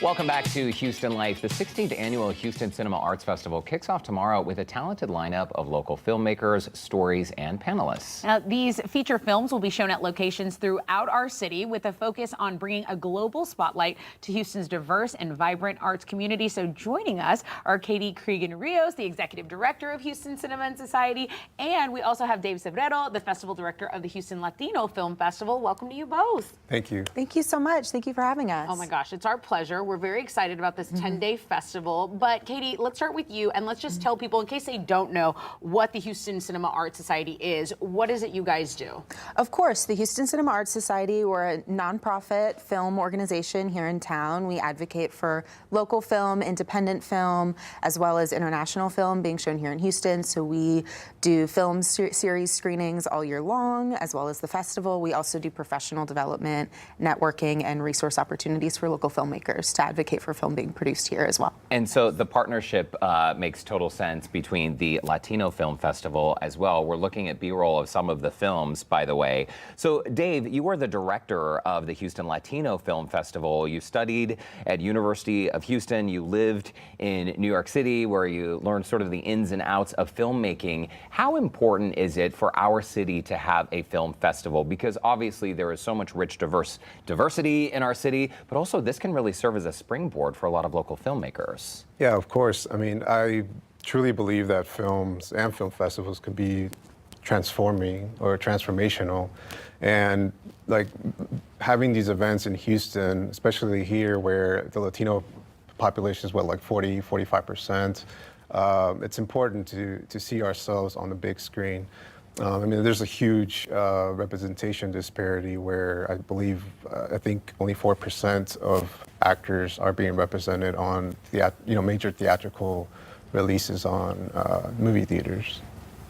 Welcome back to Houston Life. The 16th annual Houston Cinema Arts Festival kicks off tomorrow with a talented lineup of local filmmakers, stories, and panelists. Now, these feature films will be shown at locations throughout our city with a focus on bringing a global spotlight to Houston's diverse and vibrant arts community. So joining us are Katie Cregan-Rios, the executive director of Houston Cinema and Society, and we also have Dave Severero, the festival director of the Houston Latino Film Festival. Welcome to you both. Thank you. Thank you so much. Thank you for having us. Oh my gosh, it's our pleasure. We're very excited about this 10-day festival. But Katie, let's start with you, and let's just tell people, in case they don't know, what the Houston Cinema Arts Society is. What is it you guys do? Of course, the Houston Cinema Arts Society, we're a nonprofit film organization here in town. We advocate for local film, independent film, as well as international film being shown here in Houston. So we do film series screenings all year long, as well as the festival. We also do professional development, networking, and resource opportunities for local filmmakers to advocate for film being produced here as well. And so the partnership makes total sense between the Latino Film Festival as well. We're looking at B-roll of some of the films, by the way. So Dave, you are the director of the Houston Latino Film Festival. You studied at University of Houston. You lived in New York City, where you learned sort of the ins and outs of filmmaking. How important is it for our city to have a film festival? Because obviously there is so much rich diversity in our city, but also this can really serve as a springboard for a lot of local filmmakers. Yeah, of course. I mean, I truly believe that films and film festivals can be transforming or transformational. And like having these events in Houston, especially here where the Latino population is like 45%, it's important to see ourselves on the big screen. I mean, there's a huge representation disparity where I think only 4% of actors are being represented on major theatrical releases on movie theaters.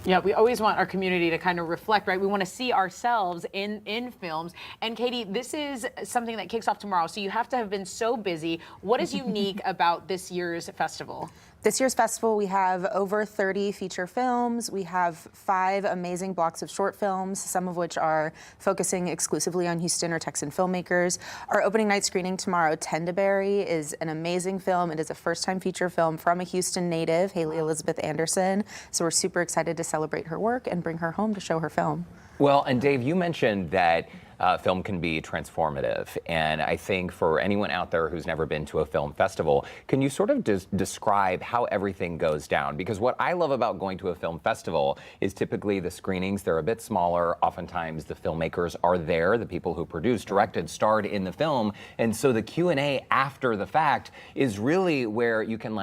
Yeah, we always want our community to kind of reflect, right? We want to see ourselves in films. And Katie, this is something that kicks off tomorrow, so you have to have been so busy. What is unique about this year's festival? This year's festival, we have over 30 feature films. We have 5 amazing blocks of short films, some of which are focusing exclusively on Houston or Texan filmmakers. Our opening night screening tomorrow, Tendaberry, is an amazing film. It is a first-time feature film from a Houston native, Haley Elizabeth Anderson. So we're super excited to celebrate her work and bring her home to show her film. Well, and Dave, you mentioned that film can be transformative. And I think for anyone out there who's never been to a film festival, can you sort of describe how everything goes down? Because what I love about going to a film festival is typically the screenings, they're a bit smaller. Oftentimes the filmmakers are there, the people who produced, directed, starred in the film. And so the Q&A after the fact is really where you can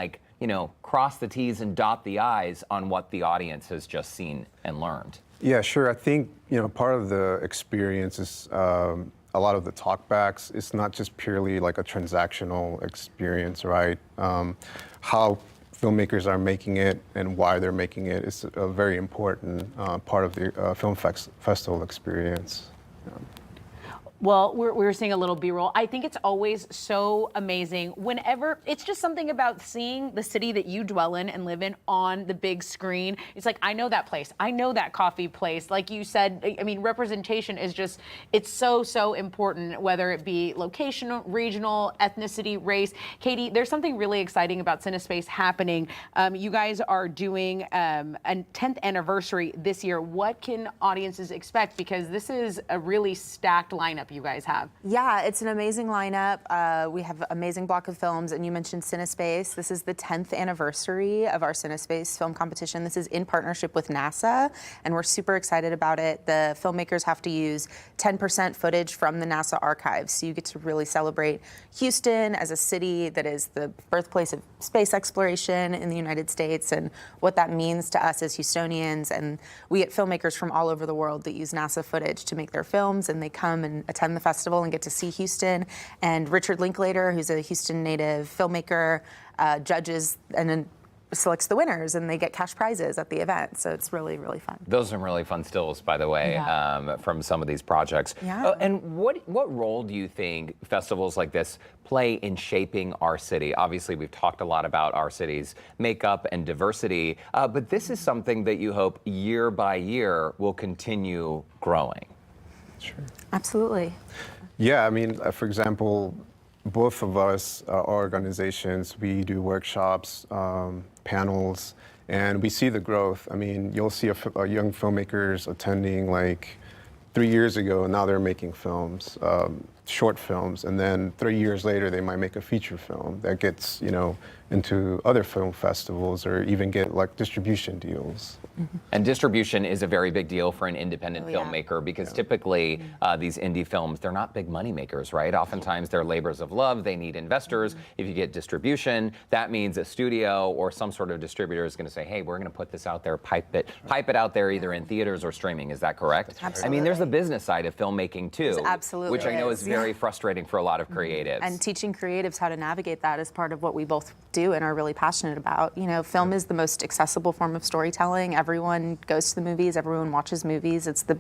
cross the T's and dot the I's on what the audience has just seen and learned. Yeah, sure. I think, part of the experience is a lot of the talkbacks. It's not just purely like a transactional experience, right? How filmmakers are making it and why they're making it is a very important part of the film festival experience. Well, we're seeing a little B-roll. I think it's always so amazing whenever, it's just something about seeing the city that you dwell in and live in on the big screen. It's like, I know that place. I know that coffee place. Like you said, I mean, representation is just, it's so important, whether it be location, regional, ethnicity, race. Katie, there's something really exciting about CineSpace happening. You guys are doing a 10th anniversary this year. What can audiences expect? Because this is a really stacked lineup you guys have. Yeah, it's an amazing lineup. We have an amazing block of films, and you mentioned CineSpace. This is the 10th anniversary of our CineSpace film competition. This is in partnership with NASA, and we're super excited about it. The filmmakers have to use 10% footage from the NASA archives, so you get to really celebrate Houston as a city that is the birthplace of space exploration in the United States and what that means to us as Houstonians. And we get filmmakers from all over the world that use NASA footage to make their films, and they come and attend the festival and get to see Houston. And Richard Linklater, who's a Houston native filmmaker, judges and then selects the winners, and they get cash prizes at the event. So it's really, really fun. Those are some really fun stills, by the way, from some of these projects. Yeah. And what role do you think festivals like this play in shaping our city? Obviously, we've talked a lot about our city's makeup and diversity, but this is something that you hope year by year will continue growing. Sure. Absolutely. Yeah, I mean, for example, both of us, our organizations, we do workshops, panels, and we see the growth. I mean, you'll see young filmmakers attending like 3 years ago, and now they're making films, short films, and then 3 years later they might make a feature film that gets, into other film festivals or even get like distribution deals. And distribution is a very big deal for an independent Oh, yeah. filmmaker because typically these indie films, they're not big money makers, right? Oftentimes they're labors of love. They need investors. If you get distribution, that means a studio or some sort of distributor is going to say, hey, we're going to put this out there, pipe it out there either in theaters or streaming. Is that correct? Absolutely. I mean, there's the business side of filmmaking too, There's absolutely which I know is is. very frustrating for a lot of creatives. And teaching creatives how to navigate that is part of what we both do and are really passionate about. Film is the most accessible form of storytelling. Everyone goes to the movies, everyone watches movies. It's the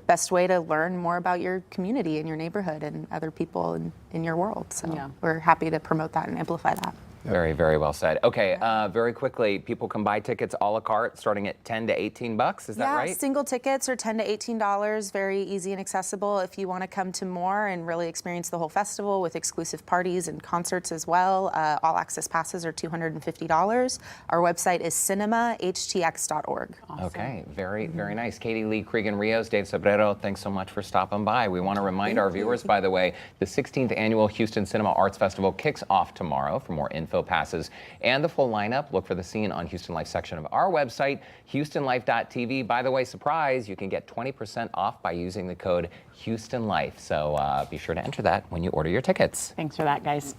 best way to learn more about your community and your neighborhood and other people in your world. So Yeah. we're happy to promote that and amplify that. Very, very well said. Okay, very quickly, people can buy tickets a la carte starting at $10 to $18. Is that right? Single tickets are $10 to $18, very easy and accessible. If you want to come to more and really experience the whole festival with exclusive parties and concerts as well, all access passes are $250. Our website is cinemahtx.org. Okay, very, very nice. Katie Lee, Cregan Rios, Dave Sobrero, thanks so much for stopping by. We want to remind our viewers, by the way, the 16th annual Houston Cinema Arts Festival kicks off tomorrow. For more info, passes, and the full lineup, look for the scene on Houston Life section of our website, HoustonLife.tv. By the way, surprise, you can get 20% off by using the code HoustonLife. So be sure to enter that when you order your tickets. Thanks for that, guys.